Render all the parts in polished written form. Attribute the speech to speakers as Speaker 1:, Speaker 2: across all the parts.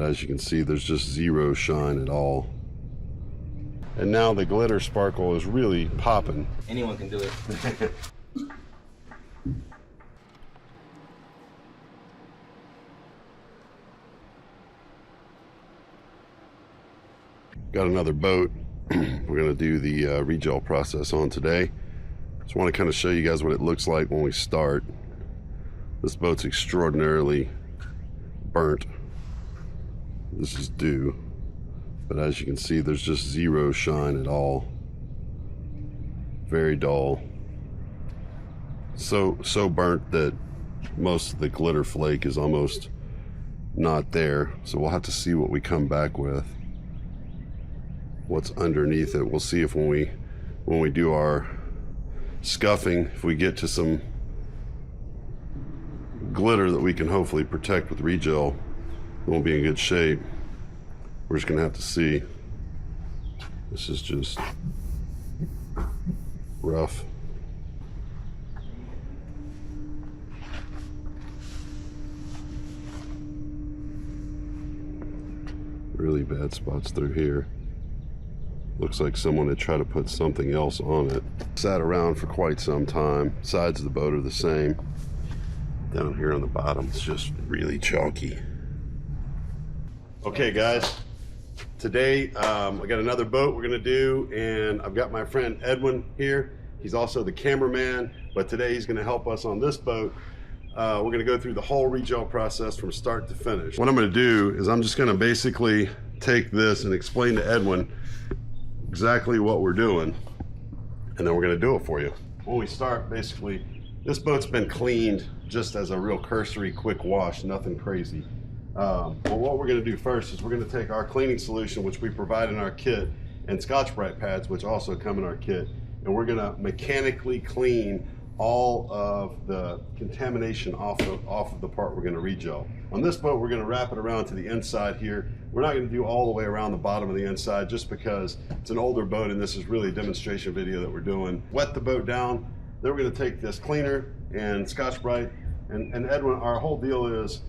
Speaker 1: as you can see, there's just zero shine at all. And now the glitter sparkle is really popping.
Speaker 2: Anyone can do it.
Speaker 1: Got another boat we're going to do the regel process on today. Just want to kind of show you guys what it looks like when we start. This boat's extraordinarily burnt. This is dew, but as you can see, there's just zero shine at all. Very dull. So burnt that most of the glitter flake is almost not there. So we'll have to see what we come back with. What's underneath it. We'll see if when we do our scuffing, if we get to some glitter that we can hopefully protect with regel, it won't be in good shape. We're just gonna have to see. This is just rough. Really bad spots through here. Looks like someone had tried to put something else on it. Sat around for quite some time. Sides of the boat are the same. Down here on the bottom, it's just really chalky. Okay guys, today I got another boat we're gonna do, and I've got my friend Edwin here. He's also the cameraman, but today he's gonna help us on this boat. We're gonna go through the whole regel process from start to finish. What I'm gonna do is I'm just gonna basically take this and explain to Edwin exactly what we're doing, and then we're gonna do it for you. When we start, basically, this boat's been cleaned just as a real cursory quick wash, nothing crazy. Well, what we're gonna do first is we're gonna take our cleaning solution, which we provide in our kit, and Scotch-Brite pads, which also come in our kit, and we're gonna mechanically clean all of the contamination off of the part we're gonna regel. On this boat, we're gonna wrap it around to the inside here. We're not gonna do all the way around the bottom of the inside just because it's an older boat and this is really a demonstration video that we're doing. Wet the boat down, then we're gonna take this cleaner and Scotch-Brite, and Edwin, our whole deal is,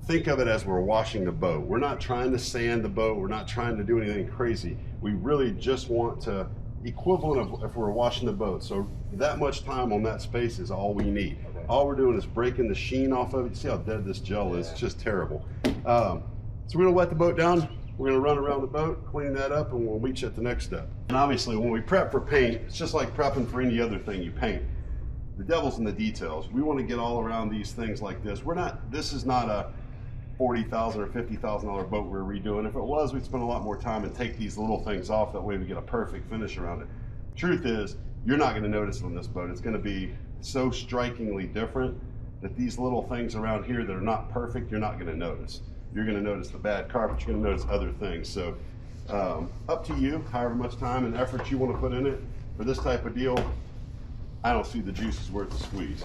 Speaker 1: think of it as we're washing the boat. We're not trying to sand the boat, we're not trying to do anything crazy. We really just want to, equivalent of if we're washing the boat. So that much time on that space is all we need. Okay. All we're doing is breaking the sheen off of it. You see how dead this gel is? It's just terrible. So we're gonna wet the boat down. We're gonna run around the boat, clean that up, and we'll meet you at the next step. And obviously when we prep for paint, it's just like prepping for any other thing you paint. The devil's in the details. We want to get all around these things like this. This is not a $40,000 or $50,000 boat we're redoing. If it was, we'd spend a lot more time and take these little things off. That way we get a perfect finish around it. Truth is, you're not going to notice it on this boat. It's going to be so strikingly different that these little things around here that are not perfect, you're not going to notice. You're going to notice the bad carpet, you're going to notice other things. So up to you, however much time and effort you want to put in it. For this type of deal, I don't see the juice is worth the squeeze.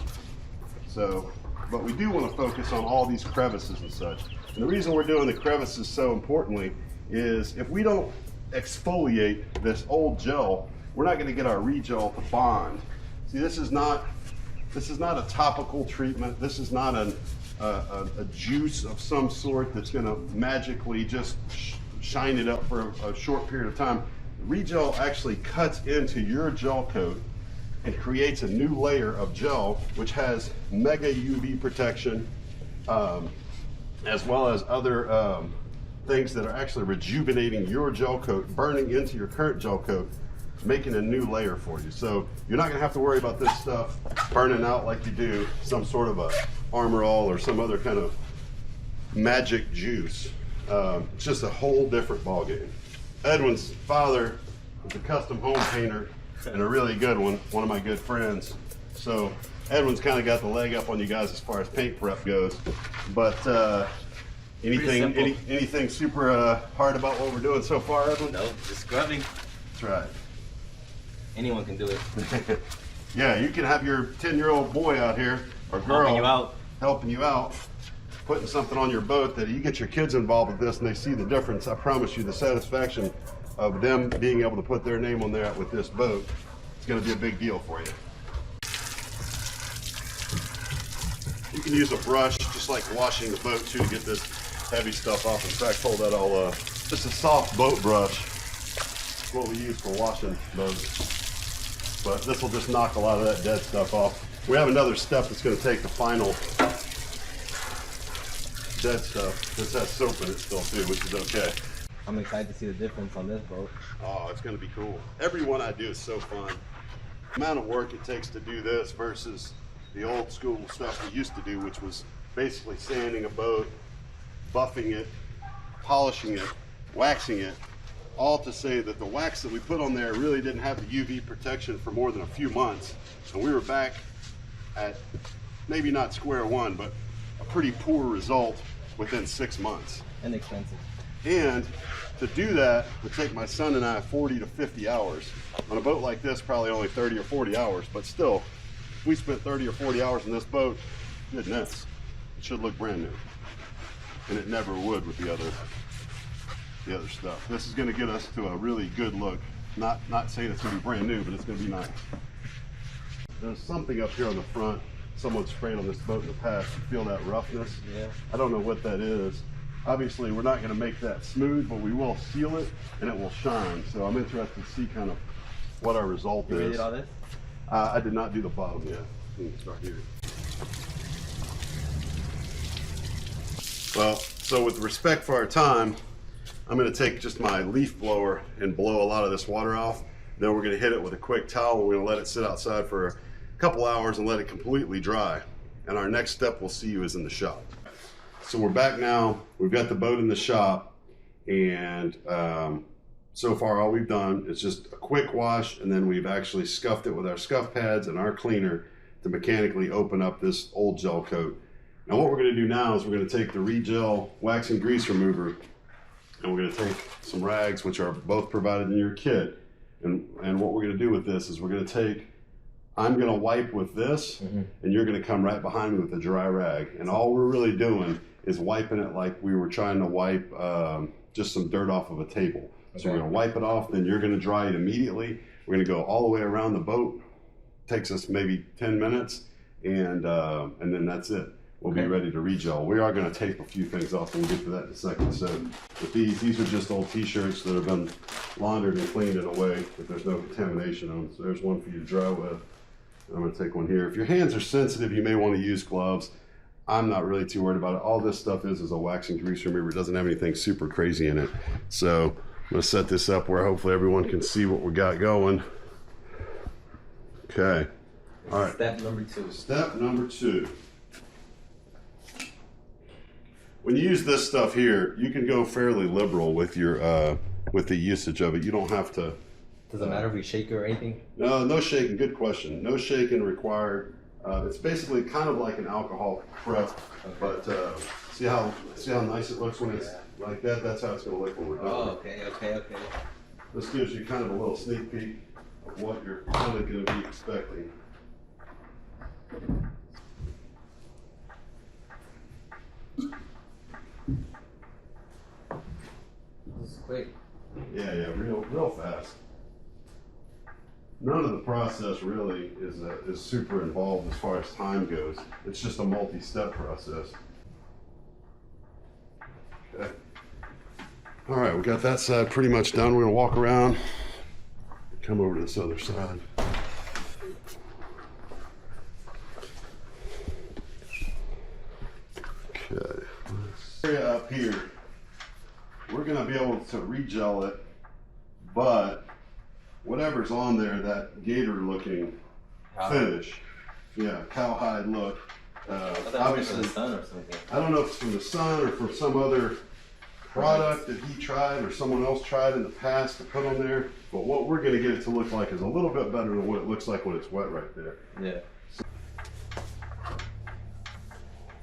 Speaker 1: So, but we do want to focus on all these crevices and such. And the reason we're doing the crevices so importantly is if we don't exfoliate this old gel, we're not going to get our regel to bond. See, this is not a topical treatment. This is not a juice of some sort that's going to magically just shine it up for a short period of time. Regel actually cuts into your gel coat and creates a new layer of gel, which has mega UV protection, as well as other things that are actually rejuvenating your gel coat, burning into your current gel coat, making a new layer for you. So you're not gonna have to worry about this stuff burning out like you do some sort of a Armor All or some other kind of magic juice. It's just a whole different ballgame. Edwin's father was a custom home painter and a really good one of my good friends. So Edwin's kind of got the leg up on you guys as far as paint prep goes. But anything super hard about what we're doing so far, Edwin?
Speaker 2: No, just scrubbing.
Speaker 1: That's right.
Speaker 2: Anyone can do it.
Speaker 1: Yeah, you can have your 10-year-old boy out here, or girl, helping you out, putting something on your boat that you get your kids involved with this and they see the difference. I promise you the satisfaction of them being able to put their name on there with this boat, it's going to be a big deal for you. You can use a brush, just like washing the boat too, to get this heavy stuff off. In fact, hold that all up. Just a soft boat brush. It's what we use for washing boats. But this will just knock a lot of that dead stuff off. We have another step that's going to take the final dead stuff. This has soap in it still too, which is okay.
Speaker 2: I'm excited to see the difference on this boat.
Speaker 1: Oh, it's going to be cool. Every one I do is so fun. The amount of work it takes to do this versus the old school stuff we used to do, which was basically sanding a boat, buffing it, polishing it, waxing it, all to say that the wax that we put on there really didn't have the UV protection for more than a few months. And we were back at maybe not square one, but a pretty poor result within 6 months.
Speaker 2: And expensive.
Speaker 1: And to do that would take my son and I 40 to 50 hours. On a boat like this, probably only 30 or 40 hours, but still, if we spent 30 or 40 hours in this boat, goodness, it should look brand new. And it never would with the other stuff. This is gonna get us to a really good look. Not saying it's gonna be brand new, but it's gonna be nice. There's something up here on the front. Someone sprayed on this boat in the past. You feel that roughness?
Speaker 2: Yeah.
Speaker 1: I don't know what that is. Obviously, we're not going to make that smooth, but we will seal it and it will shine. So I'm interested to see kind of what our result is.
Speaker 2: You did all this?
Speaker 1: I did not do the bottom yet. We can start here. Well, so with respect for our time, I'm going to take just my leaf blower and blow a lot of this water off. Then we're going to hit it with a quick towel. We're going to let it sit outside for a couple hours and let it completely dry. And our next step we'll see you is in the shop. So we're back now. We've got the boat in the shop, and so far all we've done is just a quick wash, and then we've actually scuffed it with our scuff pads and our cleaner to mechanically open up this old gel coat. Now what we're going to do now is we're going to take the Regel wax and grease remover, and we're going to take some rags, which are both provided in your kit, and what we're going to do with this is we're going to take, I'm going to wipe with this, and you're going to come right behind me with a dry rag, and all we're really doing is wiping it like we were trying to wipe just some dirt off of a table. Okay. So we're going to wipe it off, then you're going to dry it immediately. We're going to go all the way around the boat. Takes us maybe 10 minutes, and then that's it. We'll be ready to regel. We are going to tape a few things off, and we'll get to that in a second. So with these are just old t-shirts that have been laundered and cleaned in a way that there's no contamination on them. So there's one for you to dry with. I'm going to take one here. If your hands are sensitive, you may want to use gloves. I'm not really too worried about it. All this stuff is a wax and grease remover. It doesn't have anything super crazy in it. So I'm going to set this up where hopefully everyone can see what we got going. Okay. All right.
Speaker 2: Step number 2.
Speaker 1: Step number 2. When you use this stuff here, you can go fairly liberal with your with the usage of it. You don't have to.
Speaker 2: Does it matter if we shake it or anything?
Speaker 1: No shaking. Good question. No shaking required. It's basically kind of like an alcohol prep, but see how nice it looks when it's like that? That's how it's going to look when we're done.
Speaker 2: Oh, okay.
Speaker 1: This gives you kind of a little sneak peek of what you're kind of going to be expecting.
Speaker 2: This is quick.
Speaker 1: Yeah, real fast. None of the process really is super involved as far as time goes. It's just a multi-step process. Okay. All right, we got that side pretty much done. We're gonna walk around, come over to this other side. Okay. Area up here, we're gonna be able to regel it, but whatever's on there, that gator looking finish, yeah, cowhide look. Obviously,
Speaker 2: from the sun or something.
Speaker 1: I don't know if it's from the sun or from some other product that he tried or someone else tried in the past to put on there. But what we're going to get it to look like is a little bit better than what it looks like when it's wet right there.
Speaker 2: Yeah.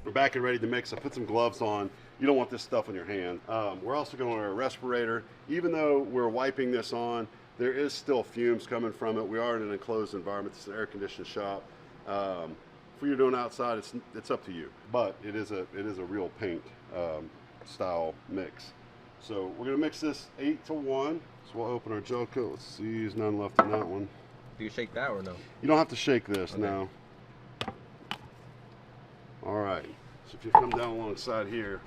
Speaker 1: We're back and ready to mix. I put some gloves on. You don't want this stuff on your hand. We're also going to wear a respirator. Even though we're wiping this on, there is still fumes coming from it. We are in an enclosed environment. It's an air-conditioned shop. If you're doing outside, it's up to you. But it is a real paint style mix. So we're gonna mix this 8-to-1. So we'll open our gel coat. Let's see, there's none left in that one.
Speaker 2: Do you shake that or no?
Speaker 1: You don't have to shake this,
Speaker 2: okay.
Speaker 1: No. All right. So if you come down alongside here,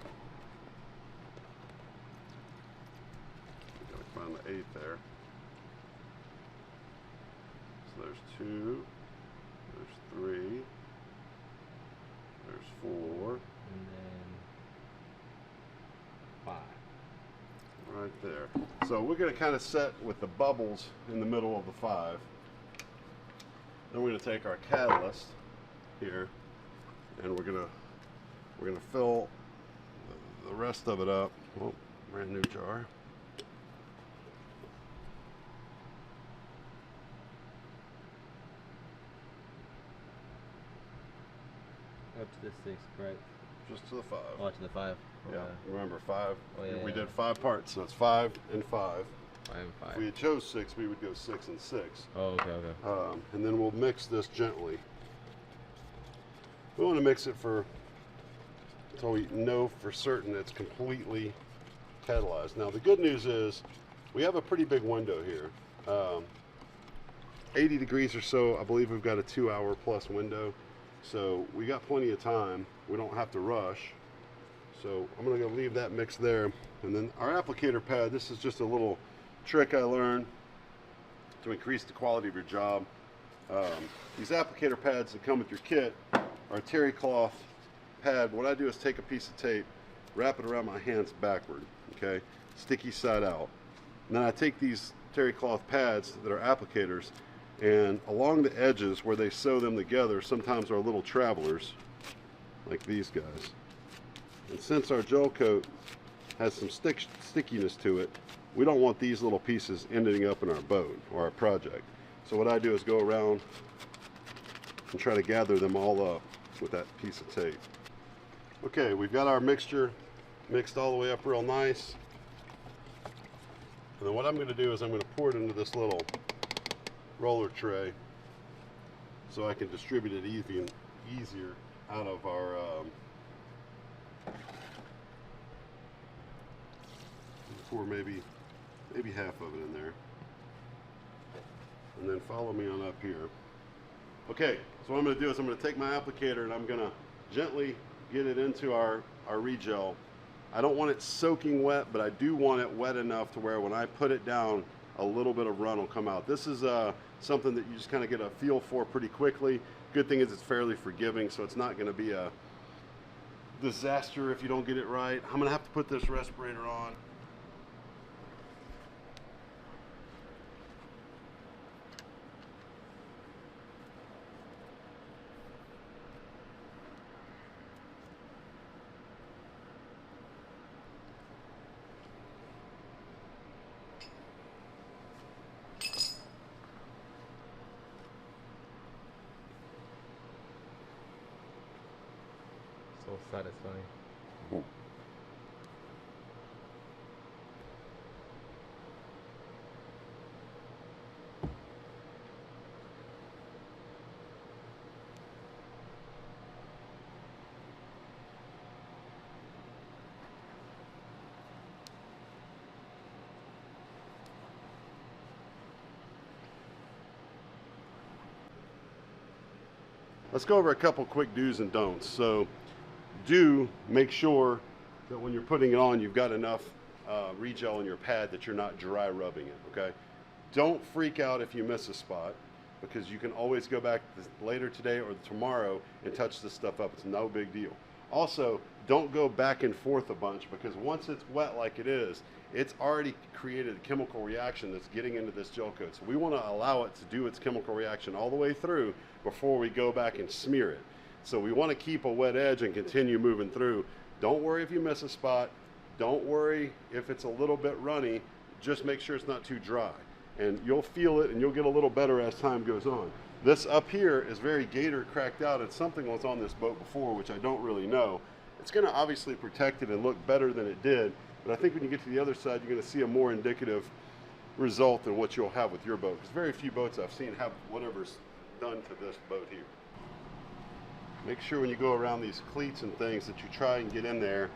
Speaker 1: find the 8 there. So there's 2, there's 3, there's 4,
Speaker 2: and then 5.
Speaker 1: right there. So we're going to kind of set with the bubbles in the middle of the 5. Then we're going to take our catalyst here, and we're going to fill the rest of it up. Oh, brand new jar.
Speaker 2: Up to the 6, correct?
Speaker 1: Just to the 5.
Speaker 2: Oh, to the 5.
Speaker 1: Yeah, remember 5.
Speaker 2: Oh, yeah,
Speaker 1: we
Speaker 2: yeah.
Speaker 1: did 5 parts, so it's 5 and 5.
Speaker 2: 5 and 5.
Speaker 1: If we had chose 6, we would go 6 and 6.
Speaker 2: Oh, okay.
Speaker 1: And then we'll mix this gently. We want to mix it until we know for certain it's completely catalyzed. Now the good news is we have a pretty big window here. 80 degrees or so. I believe we've got a 2-hour plus window. So we got plenty of time. We don't have to rush. So I'm going to leave that mix there. And then our applicator pad, this is just a little trick I learned to increase the quality of your job. These applicator pads that come with your kit are a terry cloth pad. What I do is take a piece of tape, wrap it around my hands backward, okay, sticky side out. And then I take these terry cloth pads that are applicators, and along the edges where they sew them together sometimes are little travelers, like these guys. And since our gel coat has some stickiness to it, we don't want these little pieces ending up in our boat or our project. So what I do is go around and try to gather them all up with that piece of tape. Okay, we've got our mixture mixed all the way up real nice. And then what I'm going to do is I'm going to pour it into this little roller tray so I can distribute it easier out of our pour maybe half of it in there, and then follow me on up here. Okay, so what I'm going to do is I'm going to take my applicator and I'm going to gently get it into our regel. I don't want it soaking wet, but I do want it wet enough to where when I put it down, a little bit of run will come out. This is something that you just kind of get a feel for pretty quickly. Good thing is it's fairly forgiving, so it's not going to be a disaster if you don't get it right. I'm going to have to put this respirator on.
Speaker 2: So satisfying.
Speaker 1: Let's go over a couple quick do's and don'ts. So do make sure that when you're putting it on, you've got enough regel in your pad that you're not dry rubbing it, okay? Don't freak out if you miss a spot, because you can always go back later today or tomorrow and touch this stuff up. It's no big deal. Also, don't go back and forth a bunch, because once it's wet like it is, it's already created a chemical reaction that's getting into this gel coat. So we want to allow it to do its chemical reaction all the way through before we go back and smear it. So we want to keep a wet edge and continue moving through. Don't worry if you miss a spot. Don't worry if it's a little bit runny. Just make sure it's not too dry. And you'll feel it and you'll get a little better as time goes on. This up here is very gator cracked out. It's something that was on this boat before, which I don't really know. It's going to obviously protect it and look better than it did. But I think when you get to the other side, you're going to see a more indicative result than what you'll have with your boat. Because very few boats I've seen have whatever's done to this boat here. Make sure when you go around these cleats and things that you try and get in there.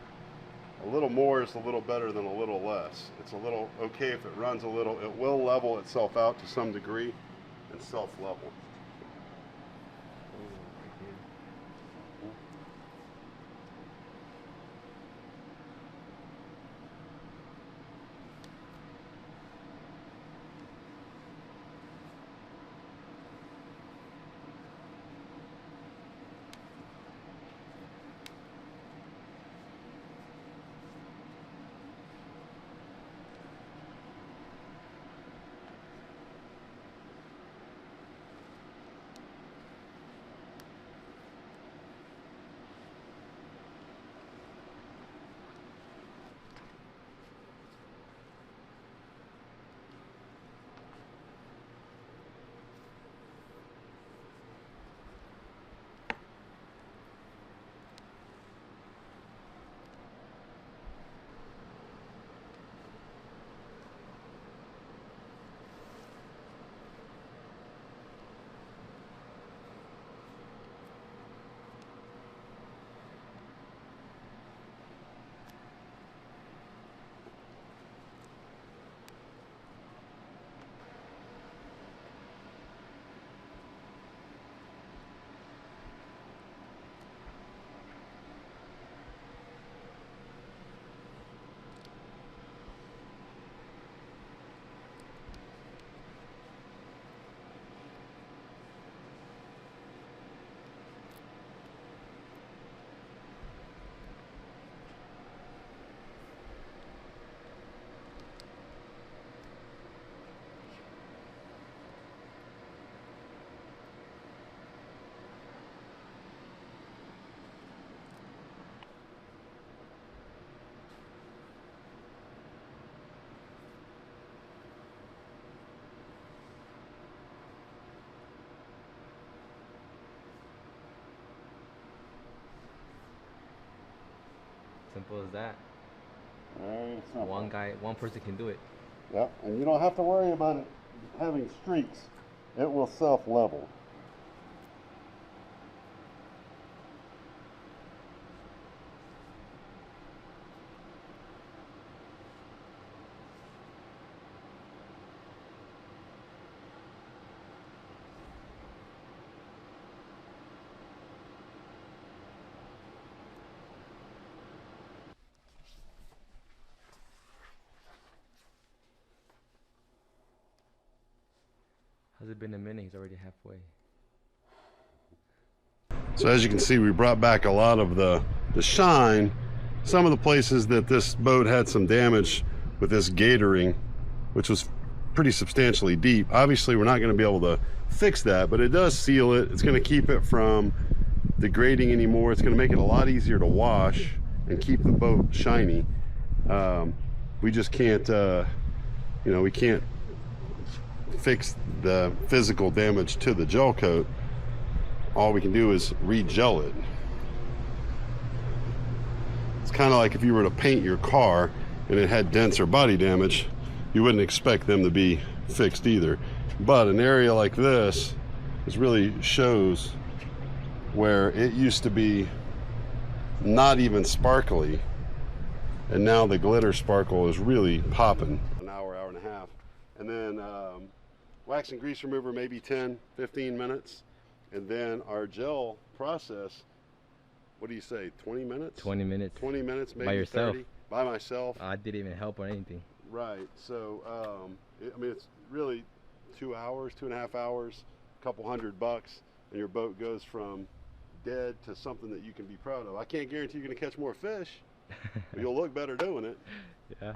Speaker 1: A little more is a little better than a little less. It's a little okay if it runs a little. It will level itself out to some degree and self-level.
Speaker 2: Simple as that.
Speaker 1: Very simple.
Speaker 2: One person can do it.
Speaker 1: Yep, and you don't have to worry about it having streaks. It will self-level.
Speaker 2: Has it been a minute? He's already halfway.
Speaker 1: So as you can see, we brought back a lot of the shine. Some of the places that this boat had some damage with this gatoring, which was pretty substantially deep. Obviously, we're not going to be able to fix that, but it does seal it. It's going to keep it from degrading anymore. It's going to make it a lot easier to wash and keep the boat shiny. We just can't, we can't fix the physical damage to the gel coat. All we can do is re-gel it. It's kind of like if you were to paint your car and it had dents or body damage, you wouldn't expect them to be fixed either. But an area like this really shows where it used to be not even sparkly, and now the glitter sparkle is really popping. An hour, hour and a half. And then wax and grease remover, maybe 10, 15 minutes. And then our gel process, what do you say, 20 minutes?
Speaker 2: 20 minutes.
Speaker 1: 20 minutes, maybe
Speaker 2: By yourself?
Speaker 1: 30. By myself.
Speaker 2: I didn't even help on anything.
Speaker 1: Right, so, I mean, it's really 2 hours, 2.5 hours, a couple $100, and your boat goes from dead to something that you can be proud of. I can't guarantee you're going to catch more fish, but you'll look better doing it.
Speaker 2: Yeah.